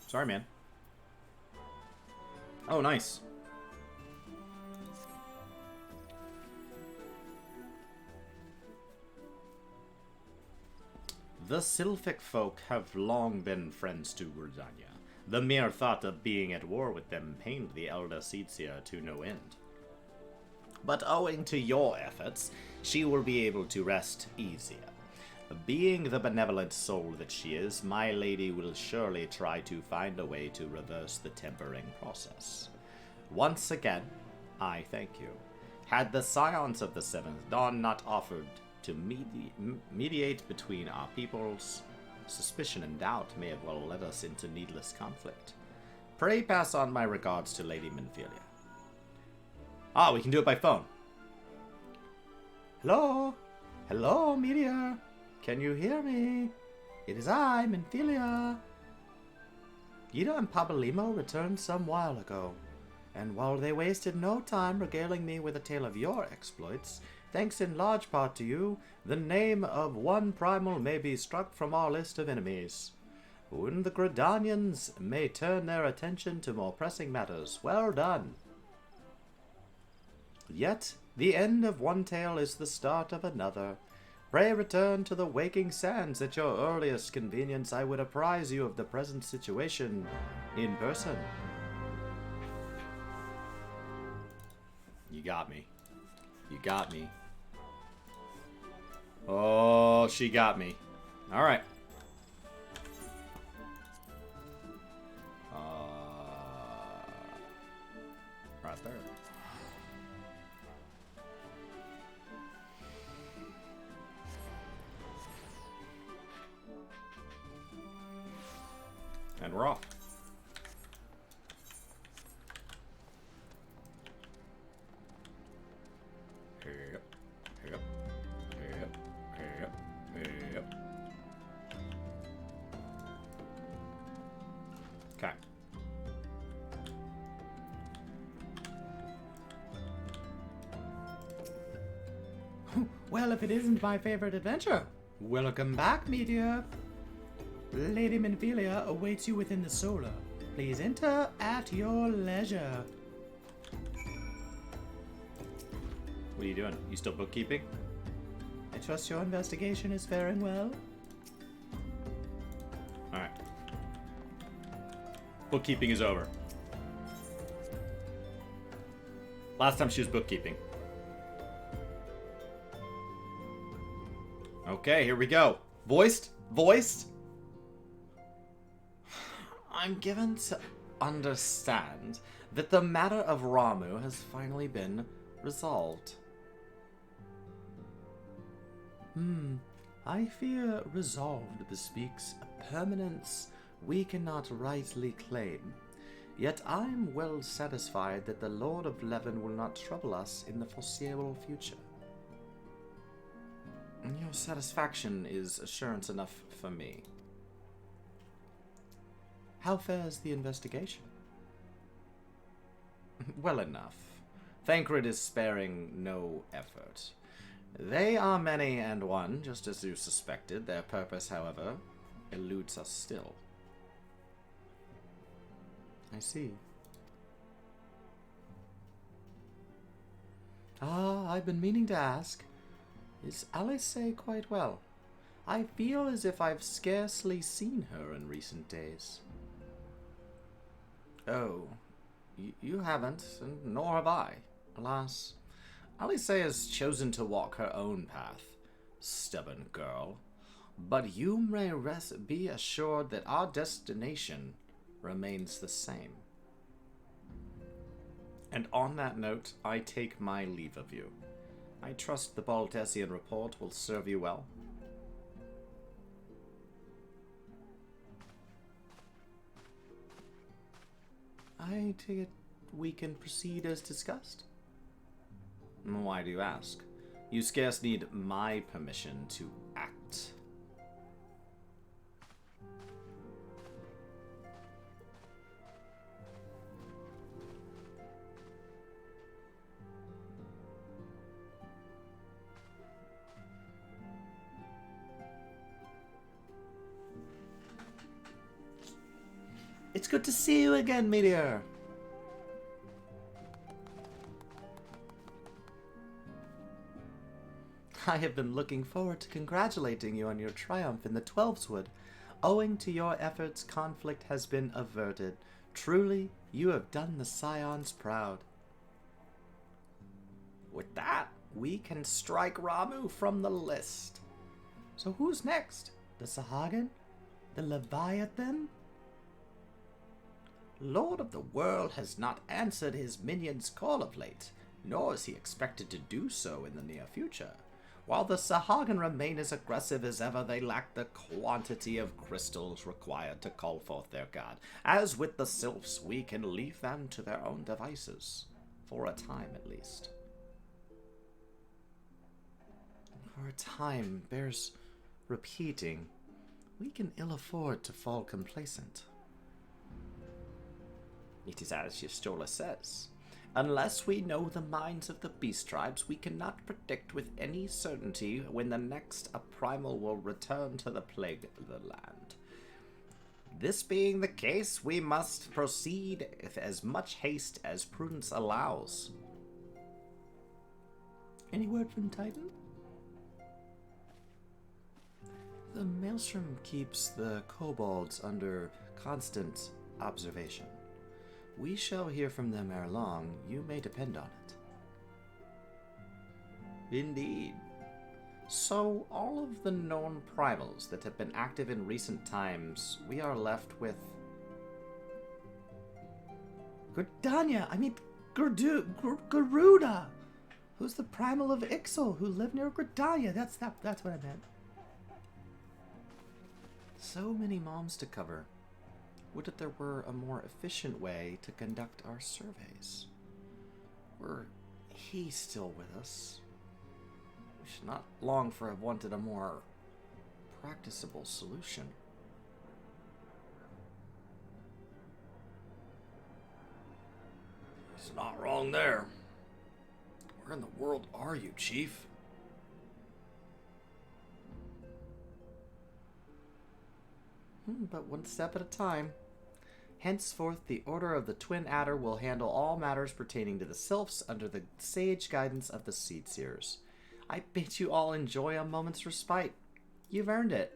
Sorry, man. Oh, nice. The Sylphic folk have long been friends to Gridania. The mere thought of being at war with them pained the elder Seetsia to no end. But owing to your efforts, she will be able to rest easier. Being the benevolent soul that she is, my lady will surely try to find a way to reverse the tempering process. Once again, I thank you. Had the Scions of the Seventh Dawn not offered to mediate between our peoples, suspicion and doubt may have well led us into needless conflict. Pray pass on my regards to Lady Minfilia. Ah, we can do it by phone. Hello? Hello, Meteor? Can you hear me? It is I, Minfilia. Gita and Pabalimo returned some while ago, and while they wasted no time regaling me with a tale of your exploits, thanks in large part to you, the name of one primal may be struck from our list of enemies. When the Gridanians may turn their attention to more pressing matters, well done. Yet, the end of one tale is the start of another. Pray return to the waking sands at your earliest convenience. I would apprise you of the present situation in person. You got me. You got me. Oh, she got me. Alright. Right there. And we're off. Yep. Yep. Yep. Yep. Yep. Okay. Well, if it isn't my favorite adventure, welcome back, Meteor. Lady Minfilia awaits you within the solar. Please enter at your leisure. What are you doing? You still bookkeeping? I trust your investigation is faring well. Alright. Bookkeeping is over. Last time she was bookkeeping. Okay, here we go. Voiced? Voiced? I'm given to understand that the matter of Ramu has finally been resolved. I fear resolved bespeaks a permanence we cannot rightly claim. Yet I'm well satisfied that the Lord of Leven will not trouble us in the foreseeable future. Your satisfaction is assurance enough for me. How fares the investigation? Well enough. Thancred is sparing no effort. They are many and one, just as you suspected. Their purpose, however, eludes us still. I see. Ah, I've been meaning to ask. Is Alice quite well? I feel as if I've scarcely seen her in recent days. Oh, you haven't, and nor have I. Alas, Alice has chosen to walk her own path. Stubborn girl. But you may be assured that our destination remains the same. And on that note, I take my leave of you. I trust the Baltesian report will serve you well. I take it we can proceed as discussed? Why do you ask? You scarce need my permission to act. It's good to see you again, Meteor. I have been looking forward to congratulating you on your triumph in the Twelveswood. Owing to your efforts, conflict has been averted. Truly, you have done the Scions proud. With that, we can strike Ramu from the list. So who's next? The Sahagin? The Leviathan? Lord of the World has not answered his minions' call of late, nor is he expected to do so in the near future. While the Sahagin remain as aggressive as ever, they lack the quantity of crystals required to call forth their god. As with the Sylphs, we can leave them to their own devices. For a time, at least. For a time bears repeating. We can ill afford to fall complacent. It is as Yistola says. Unless we know the minds of the beast tribes, we cannot predict with any certainty when the next primal will return to the plague of the land. This being the case, we must proceed with as much haste as prudence allows. Any word from Titan? The Maelstrom keeps the kobolds under constant observation. We shall hear from them ere long, you may depend on it. Indeed. So, all of the known primals that have been active in recent times, we are left with... Garuda! Who's the primal of Ixal, who lived near Gridania? That's what I meant. So many moms to cover. Would that there were a more efficient way to conduct our surveys. Were he still with us, we should not long for have wanted a more practicable solution. He's not wrong there. Where in the world are you, Chief? But one step at a time. Henceforth, the Order of the Twin Adder will handle all matters pertaining to the Sylphs under the sage guidance of the Seedseers. I bid you all enjoy a moment's respite. You've earned it.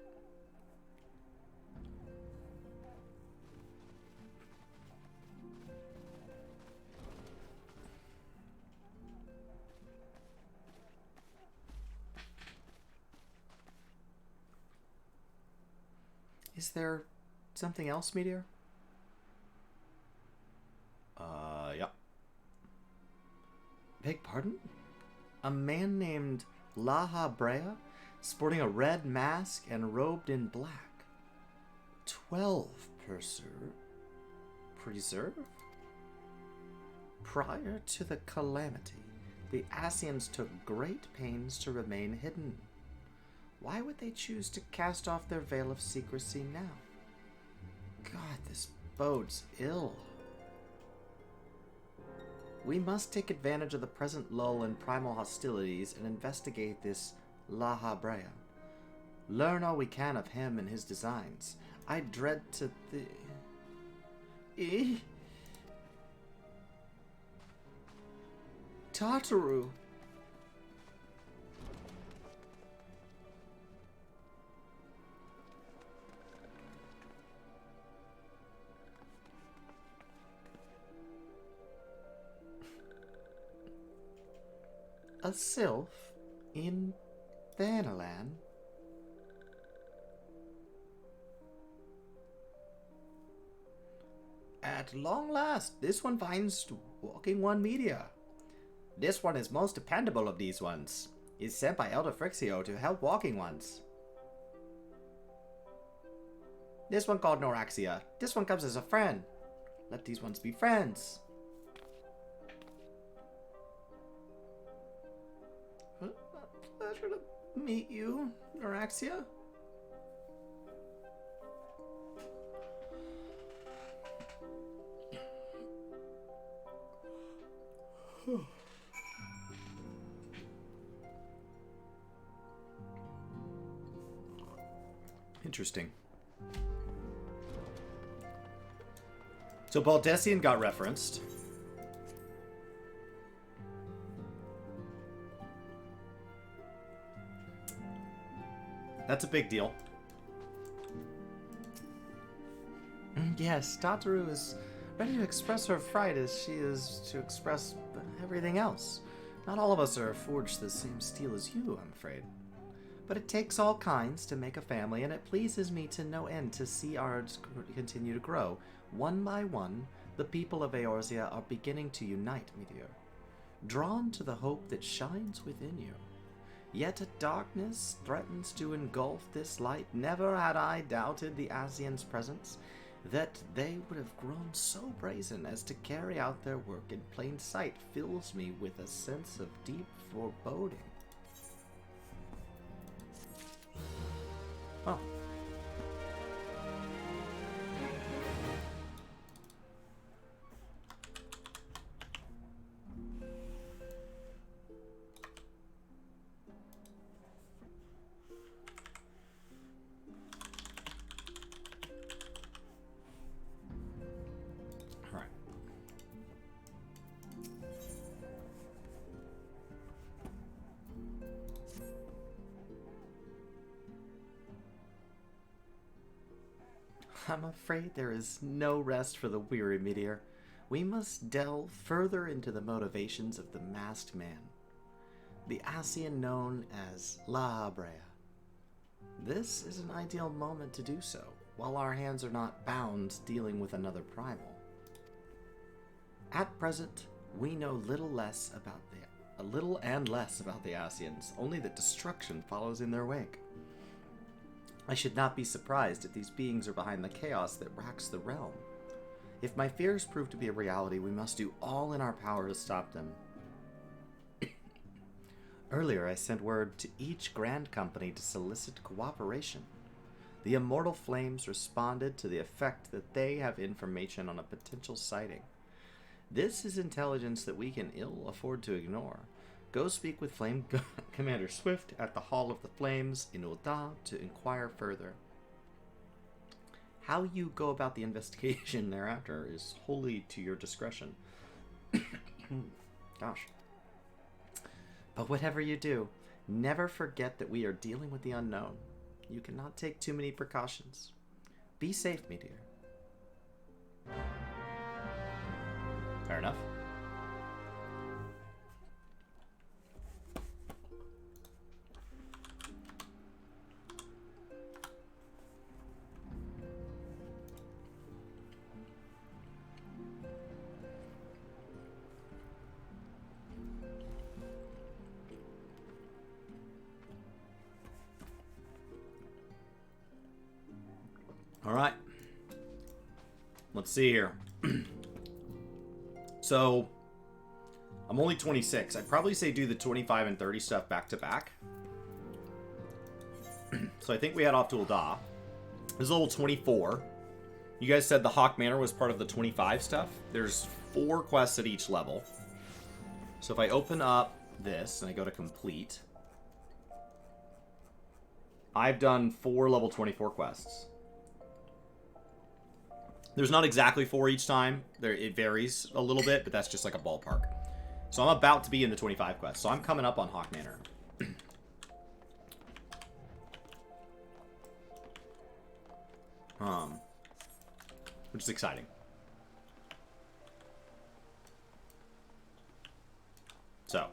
Is there something else, Meteor? Yeah. Beg pardon? A man named La Brea, sporting a red mask and robed in black. 12 preserve? Prior to the calamity, the Asians took great pains to remain hidden. Why would they choose to cast off their veil of secrecy now? God, this bodes ill. We must take advantage of the present lull in primal hostilities and investigate this La Brea. Learn all we can of him and his designs. I dread to Tartaru. A sylph in Thanalan? At long last, this one finds Walking One media. This one is most dependable of these ones. Is sent by Elder Frixio to help Walking Ones. This one called Noraxia. This one comes as a friend. Let these ones be friends. Pleasure to meet you, Noraxia. Interesting. So Baldessian got referenced. That's a big deal. Yes, Tataru is ready to express her fright as she is to express everything else. Not all of us are forged the same steel as you, I'm afraid. But it takes all kinds to make a family, and it pleases me to no end to see ours continue to grow. One by one, the people of Eorzea are beginning to unite, Meteor, drawn to the hope that shines within you. Yet a darkness threatens to engulf this light. Never had I doubted the Asians' presence, that they would have grown so brazen as to carry out their work in plain sight fills me with a sense of deep foreboding. Oh. All right. I'm afraid there is no rest for the weary, Meteor. We must delve further into the motivations of the masked man, the Asian known as La Habrea. This is an ideal moment to do so, while our hands are not bound dealing with another primal. At present, we know little and less about the Asians, only that destruction follows in their wake. I should not be surprised if these beings are behind the chaos that racks the realm. If my fears prove to be a reality, we must do all in our power to stop them. Earlier, I sent word to each Grand Company to solicit cooperation. The Immortal Flames responded to the effect that they have information on a potential sighting. This is intelligence that we can ill afford to ignore. Go speak with Flame Commander Swift at the Hall of the Flames in Ul'dah to inquire further. How you go about the investigation thereafter is wholly to your discretion. Gosh. But whatever you do, never forget that we are dealing with the unknown. You cannot take too many precautions. Be safe, Meteor. Fair enough. All right. Let's see here. So, I'm only 26. I'd probably say do the 25 and 30 stuff back to back. So I think we head off to Ul'dah. This is level 24. You guys said the Hawk Manor was part of the 25 stuff. There's 4 quests at each level. So if I open up this and I go to complete, I've done 4 level 24 quests. There's not exactly 4 each time. It varies a little bit, but that's just like a ballpark. So I'm about to be in the 25 quest. So I'm coming up on Hawk Manor. Which is exciting. So.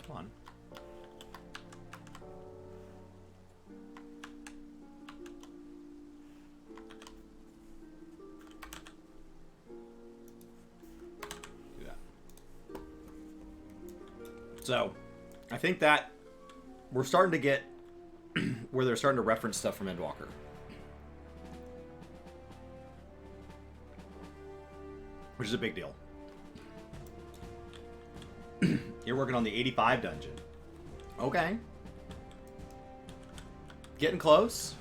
Come on. So, I think that we're starting to get where they're starting to reference stuff from Endwalker. Which is a big deal. You're working on the 85 dungeon. Okay. Getting close.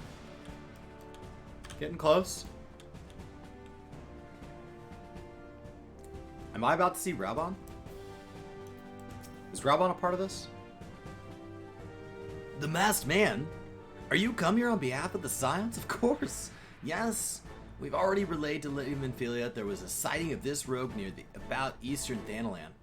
Getting close. Am I about to see Raubon? Is Raubon a part of this? The Masked Man? Are you come here on behalf of the Scions? Of course. Yes. We've already relayed to Liam and Philia there was a sighting of this rogue near the about eastern Thanalan.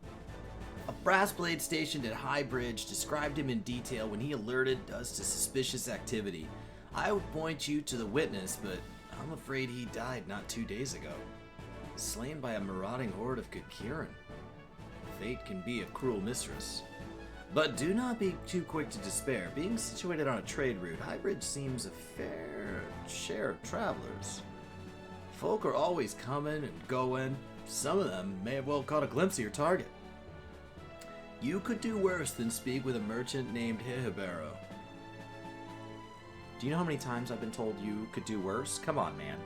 A brass blade stationed at High Bridge described him in detail when he alerted us to suspicious activity. I would point you to the witness, but I'm afraid he died not 2 days ago. Slain by a marauding horde of Kakiran. Fate can be a cruel mistress. But do not be too quick to despair. Being situated on a trade route, High Bridge seems a fair share of travelers. Folk are always coming and going. Some of them may have well caught a glimpse of your target. You could do worse than speak with a merchant named Hihibaro. Do you know how many times I've been told you could do worse? Come on, man.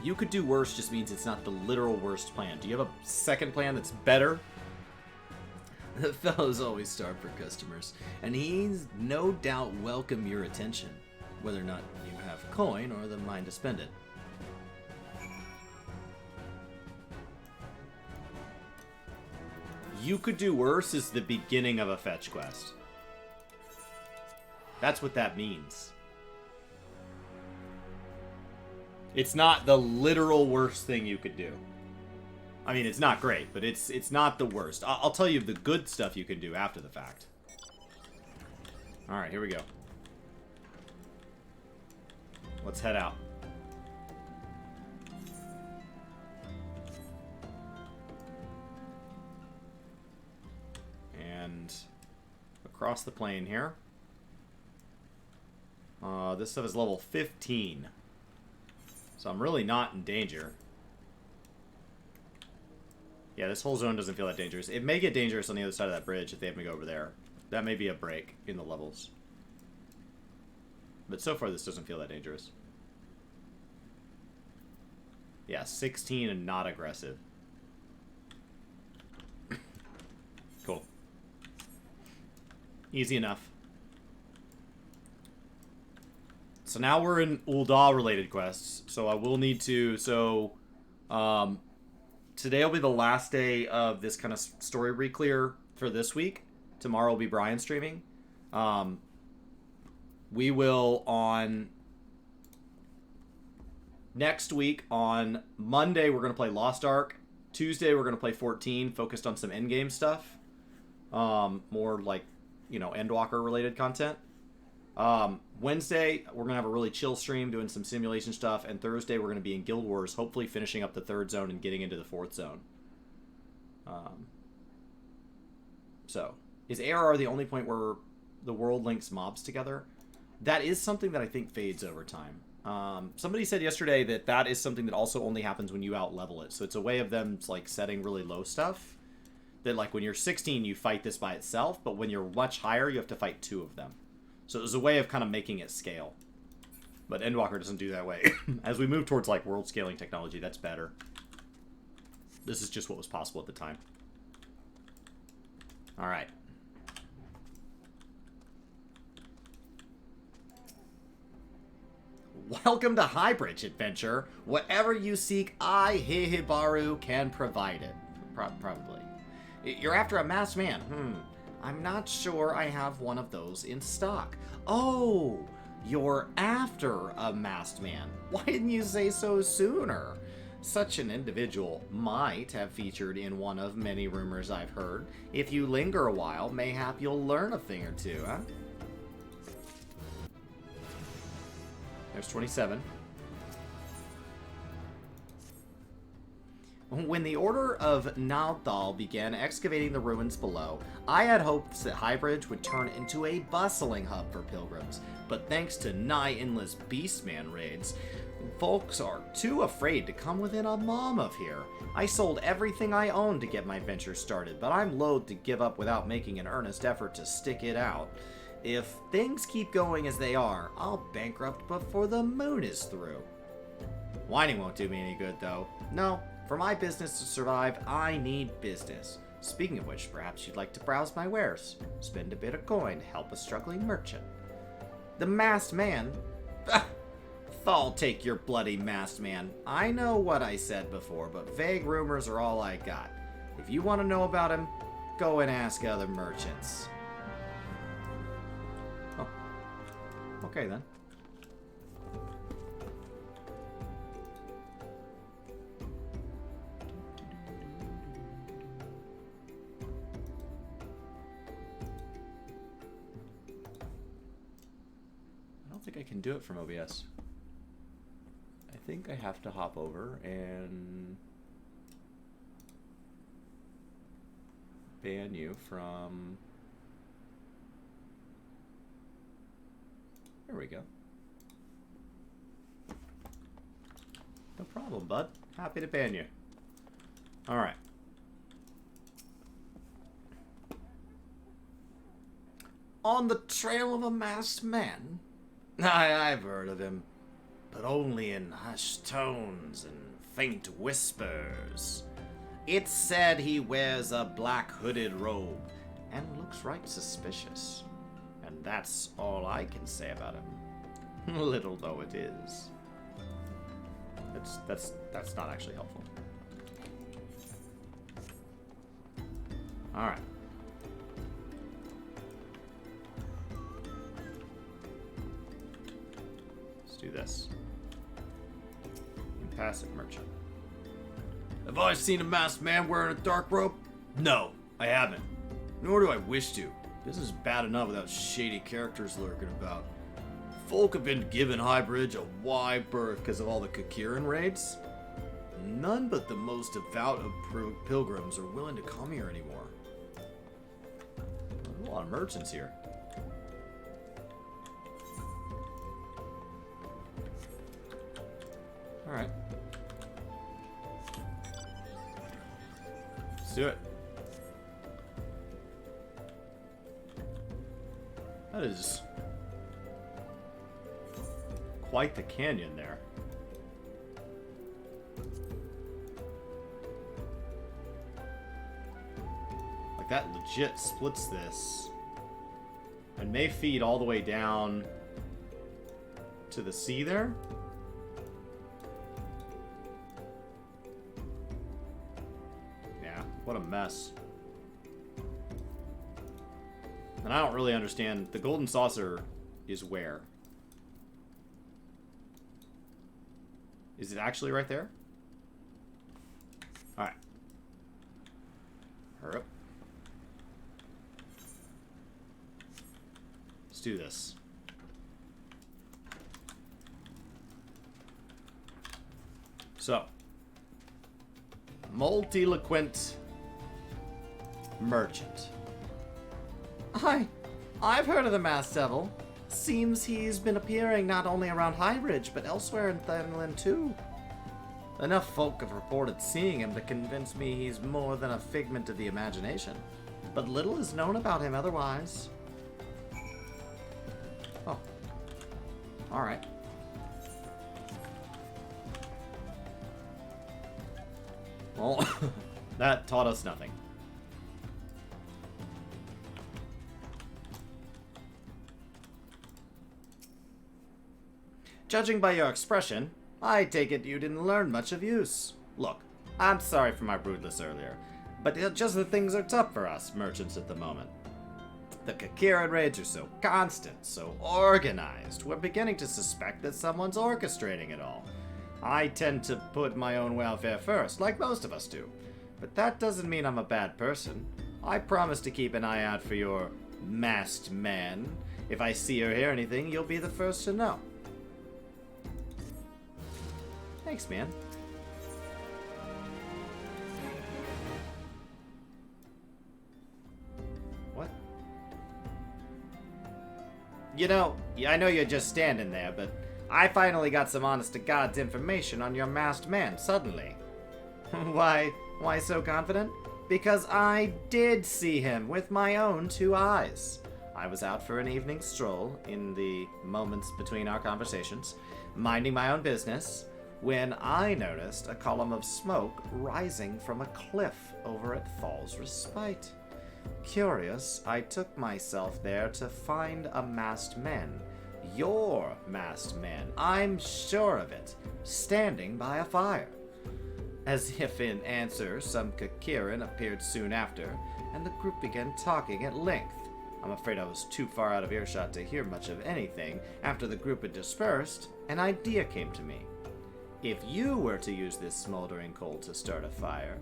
You could do worse just means it's not the literal worst plan. Do you have a second plan that's better? The fellow's always starved for customers, and he's no doubt welcome your attention, whether or not you have coin or the mind to spend it. You could do worse is the beginning of a fetch quest. That's what that means. It's not the literal worst thing you could do. I mean, it's not great, but it's not the worst. I'll tell you the good stuff you can do after the fact. Alright, here we go. Let's head out. And across the plain here. This stuff is level 15. So I'm really not in danger. Yeah, this whole zone doesn't feel that dangerous. It may get dangerous on the other side of that bridge if they have me go over there. That may be a break in the levels. But so far, this doesn't feel that dangerous. Yeah, 16 and not aggressive. Cool. Easy enough. So now we're in Ul'dah-related quests. So I will need to... today will be the last day of this kind of story re-clear for this week. Tomorrow will be Brian streaming. We will on... Next week, on Monday, we're going to play Lost Ark. Tuesday, we're going to play 14, focused on some endgame stuff. More like, Endwalker-related content. Wednesday, we're going to have a really chill stream doing some simulation stuff, and Thursday we're going to be in Guild Wars, hopefully finishing up the 3rd zone and getting into the 4th zone. So, is ARR the only point where the world links mobs together? That is something that I think fades over time. Somebody said yesterday that is something that also only happens when you out-level it, so it's a way of them, like, setting really low stuff. That, like, when you're 16, you fight this by itself, but when you're much higher, you have to fight 2 of them. So it was a way of kind of making it scale. But Endwalker doesn't do that way. As we move towards, like, world-scaling technology, that's better. This is just what was possible at the time. Alright. Welcome to Highbridge Adventure. Whatever you seek, I, Hihibaru, can provide it. Probably. You're after a masked man. I'm not sure I have one of those in stock. Oh, you're after a masked man. Why didn't you say so sooner? Such an individual might have featured in one of many rumors I've heard. If you linger a while, mayhap you'll learn a thing or two, huh? There's 27. When the Order of Nalthal began excavating the ruins below, I had hopes that Highbridge would turn into a bustling hub for pilgrims, but thanks to nigh-endless Beastman raids, folks are too afraid to come within a mom of here. I sold everything I owned to get my venture started, but I'm loath to give up without making an earnest effort to stick it out. If things keep going as they are, I'll bankrupt before the moon is through. Whining won't do me any good, though. No. For my business to survive, I need business. Speaking of which, perhaps you'd like to browse my wares. Spend a bit of coin to help a struggling merchant. The masked man? Thal, take your bloody masked man. I know what I said before, but vague rumors are all I got. If you want to know about him, go and ask other merchants. Oh. Okay then. I don't think I can do it from OBS. I think I have to hop over and ban you from... There we go. No problem, bud. Happy to ban you. Alright. On the trail of a masked man? I've heard of him, but only in hushed tones and faint whispers. It's said he wears a black hooded robe and looks right suspicious. And that's all I can say about him. Little though it is. That's not actually helpful. Alright. Do this. Impassive merchant. Have I seen a masked man wearing a dark robe? No, I haven't. Nor do I wish to. This is bad enough without shady characters lurking about. Folk have been giving Highbridge a wide berth because of all the Kakiran raids. None but the most devout of pilgrims are willing to come here anymore. There's a lot of merchants here. Alright. Let's do it. That is quite the canyon there. Like, that legit splits this. And may feed all the way down to the sea there. What a mess. And I don't really understand. The golden saucer is where? Is it actually right there? Alright. Hurry up. Let's do this. So. Multiloquent merchant. I've heard of the Masked Devil. Seems he's been appearing not only around Highbridge, but elsewhere in Themlin too. Enough folk have reported seeing him to convince me he's more than a figment of the imagination. But little is known about him otherwise. Oh. Alright. Well, that taught us nothing. Judging by your expression, I take it you didn't learn much of use. Look, I'm sorry for my rudeness earlier, but just that things are tough for us merchants at the moment. The Kakiran raids are so constant, so organized, we're beginning to suspect that someone's orchestrating it all. I tend to put my own welfare first, like most of us do. But that doesn't mean I'm a bad person. I promise to keep an eye out for your masked man. If I see or hear anything, you'll be the first to know. Thanks, man. What? You know, I know you're just standing there, but I finally got some honest-to-God's information on your masked man, suddenly. Why so confident? Because I did see him with my own 2 eyes. I was out for an evening stroll in the moments between our conversations, minding my own business, when I noticed a column of smoke rising from a cliff over at Thal's Respite. Curious, I took myself there to find a masked man, You're masked man, I'm sure of it, standing by a fire. As if in answer, some Kakiran appeared soon after, and the group began talking at length. I'm afraid I was too far out of earshot to hear much of anything. After the group had dispersed, an idea came to me. If you were to use this smoldering coal to start a fire,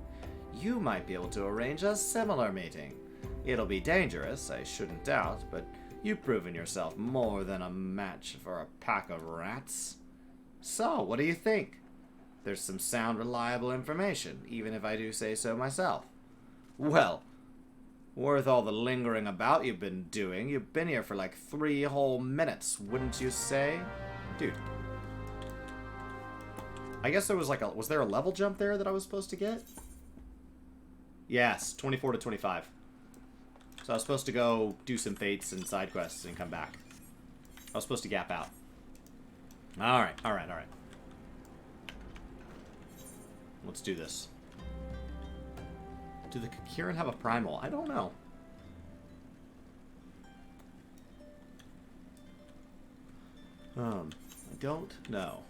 you might be able to arrange a similar meeting. It'll be dangerous, I shouldn't doubt, but you've proven yourself more than a match for a pack of rats. So, what do you think? There's some sound, reliable information, even if I do say so myself. Well, worth all the lingering about you've been doing. You've been here for like 3 whole minutes, wouldn't you say? Dude. I guess there was like a... Was there a level jump there that I was supposed to get? Yes, 24 to 25. So I was supposed to go do some fates and side quests and come back. I was supposed to gap out. Alright. Let's do this. Do the Kakiran have a primal? I don't know. I don't know.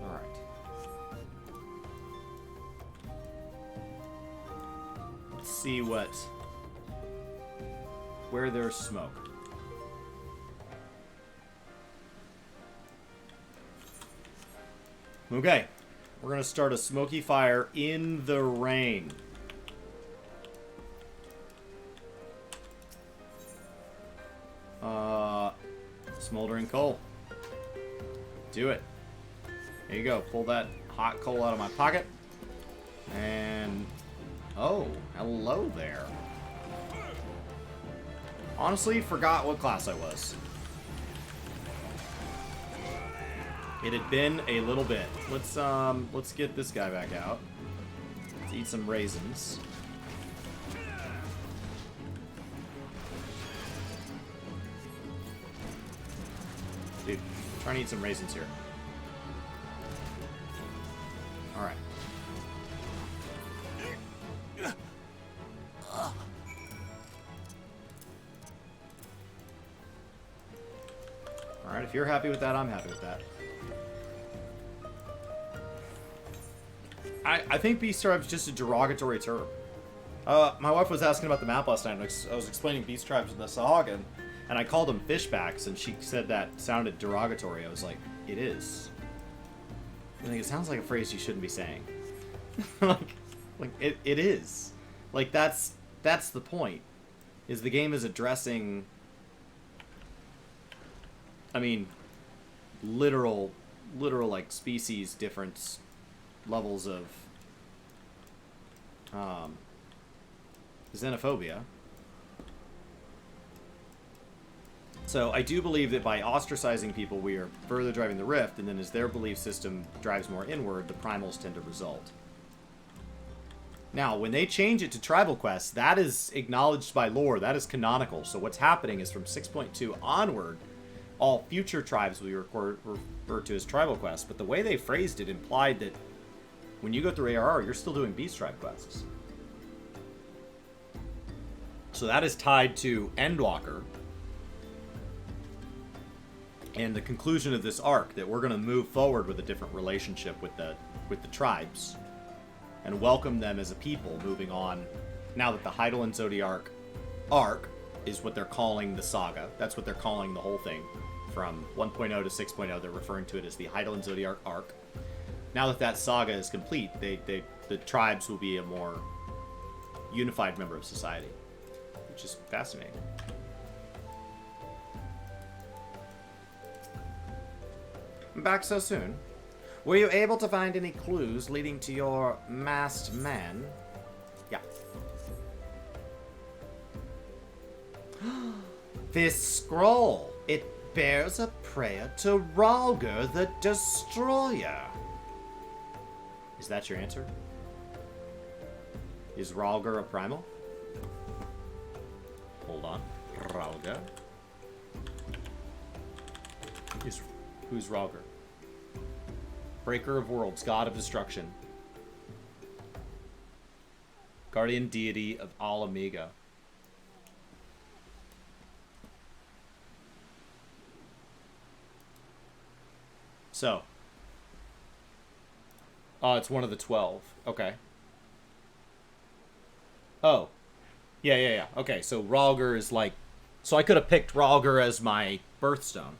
Alright. Let's see where there's smoke. Okay. We're gonna start a smoky fire in the rain. Smoldering coal. Do it. There you go. Pull that hot coal out of my pocket. And... Oh, hello there. Honestly, forgot what class I was. It had been a little bit. Let's get this guy back out. Let's eat some raisins. Dude, I'm trying to eat some raisins here. Alright. Alright, if you're happy with that, I'm happy with that. I think beast tribe is just a derogatory term. My wife was asking about the map last night, and I was explaining beast tribes in the Sahagin, and I called them fishbacks, and she said that sounded derogatory. I was like, it is. I think it sounds like a phrase you shouldn't be saying. like it is. Like that's the point. Is the game is addressing, I mean, literal like species difference, levels of xenophobia. So I do believe that by ostracizing people, we are further driving the rift, and then as their belief system drives more inward, the primals tend to result. Now, when they change it to tribal quests, that is acknowledged by lore. That is canonical. So what's happening is from 6.2 onward, all future tribes will be referred to as tribal quests. But the way they phrased it implied that when you go through ARR, you're still doing beast tribe quests. So that is tied to Endwalker and the conclusion of this arc, that we're going to move forward with a different relationship with the tribes and welcome them as a people moving on. Now that the Heidelin Zodiac arc is what they're calling the saga. That's what they're calling the whole thing. From 1.0 to 6.0, they're referring to it as the Heidelin Zodiac arc. Now that that saga is complete, the tribes will be a more unified member of society, which is fascinating. I'm back so soon. Were you able to find any clues leading to your masked man? Yeah. This scroll, it bears a prayer to Ralger the Destroyer. Is that your answer? Is Ralger a primal? Hold on. Ralger. Who's Ralger? Breaker of worlds, god of destruction. Guardian deity of All Omega. So. Oh, it's one of the 12. Okay. Oh. Yeah. Okay, so Rhalgr is like... So I could have picked Rhalgr as my birthstone.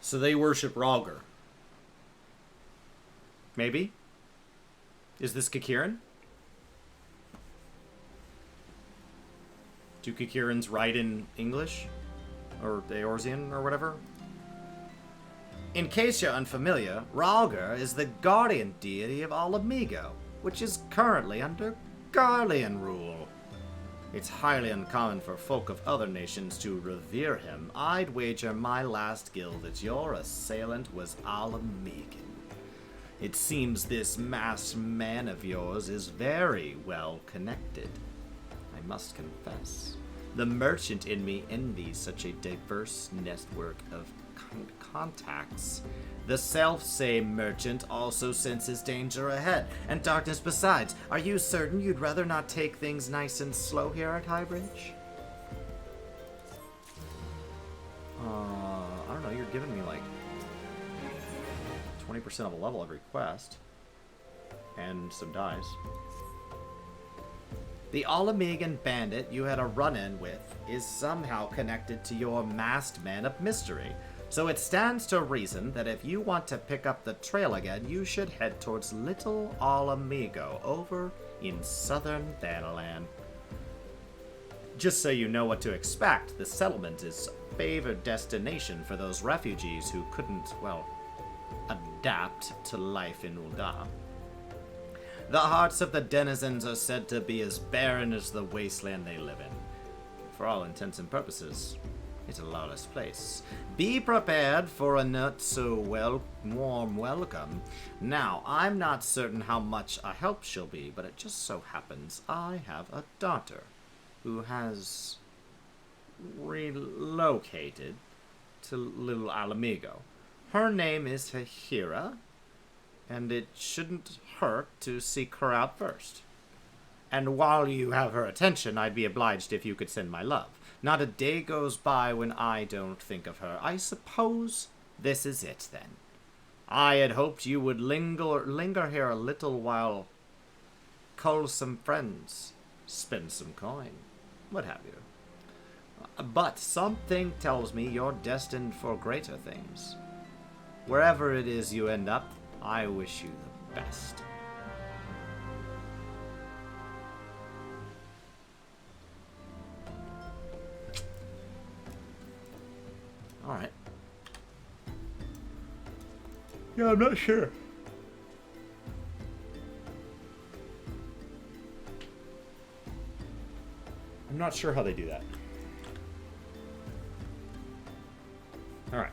So they worship Rhalgr. Maybe? Is this Kikirin? Do Kikirins write in English? Or Eorzean or whatever? In case you're unfamiliar, Rhalgr is the guardian deity of Ala Mhigo, which is currently under Garlean rule. It's highly uncommon for folk of other nations to revere him. I'd wager my last guild that your assailant was Ala Mhigan. It seems this masked man of yours is very well connected. I must confess, the merchant in me envies such a diverse network of contacts. The self-same merchant also senses danger ahead, and darkness besides. Are you certain you'd rather not take things nice and slow here at Highbridge? I don't know, you're giving me like 20% of a level every quest. And some dice. The Ala Mhigan bandit you had a run-in with is somehow connected to your masked man of mystery. So it stands to reason that if you want to pick up the trail again, you should head towards Little Ala Mhigo over in southern Thanalan. Just so you know what to expect, the settlement is a favored destination for those refugees who couldn't, well, adapt to life in Ul'dah. The hearts of the denizens are said to be as barren as the wasteland they live in. For all intents and purposes, it's a lawless place. Be prepared for a not so warm welcome. Now, I'm not certain how much a help she'll be, but it just so happens I have a daughter who has relocated to Little Ala Mhigo. Her name is Hahira, and it shouldn't hurt to seek her out first. And while you have her attention, I'd be obliged if you could send my love. Not a day goes by when I don't think of her. I suppose this is it, then. I had hoped you would linger here a little while, call some friends, spend some coin, what have you. But something tells me you're destined for greater things. Wherever it is you end up, I wish you the best. Alright. Yeah, I'm not sure. I'm not sure how they do that. Alright.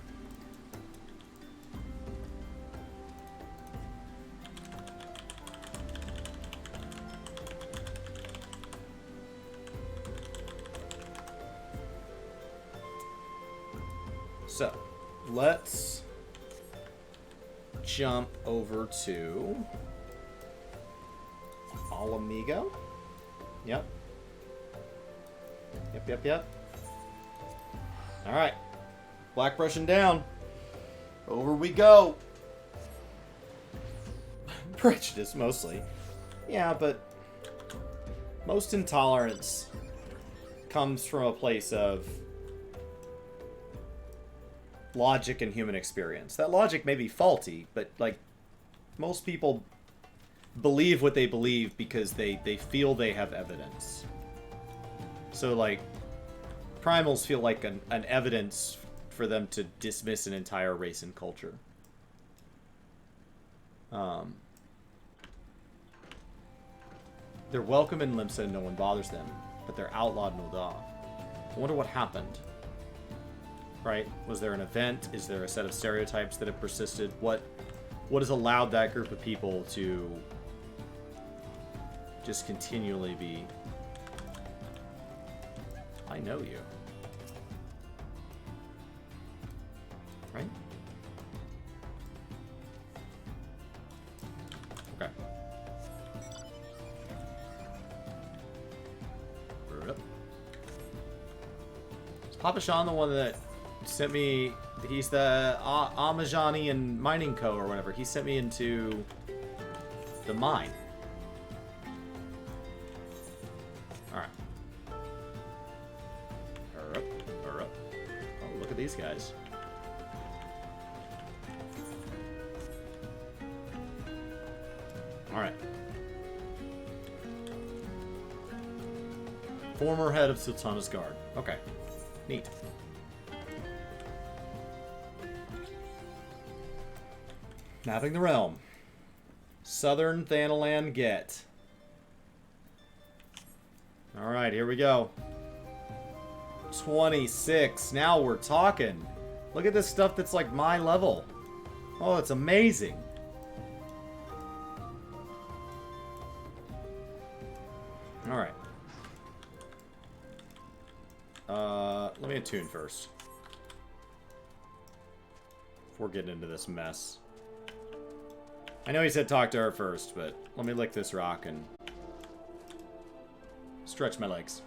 So, let's jump over to Ala Mhigo. Yep. Alright. Black brushing down. Over we go. Prejudice, mostly. Yeah, but most intolerance comes from a place of logic and human experience. That logic may be faulty, but, like, most people believe what they believe because they feel they have evidence. So, like, primals feel like an evidence for them to dismiss an entire race and culture. They're welcome in Limsa and no one bothers them, but they're outlawed in Ul'dah. I wonder what happened. Right? Was there an event? Is there a set of stereotypes that have persisted? What has allowed that group of people to just continually be... I know you. Right? Okay. Is Papa Sean the one that sent me... He's the Amazonian Mining Co. or whatever. He sent me into the mine. Alright. Hurry up. Hurry up. Oh, look at these guys. Alright. Former head of Sultana's Guard. Okay. Neat. Mapping the realm. Southern Thanalan Get. Alright, here we go. 26. Now we're talking. Look at this stuff that's like my level. Oh, it's amazing. Alright. Let me attune first. Before getting into this mess. I know he said talk to her first, but let me lick this rock and stretch my legs.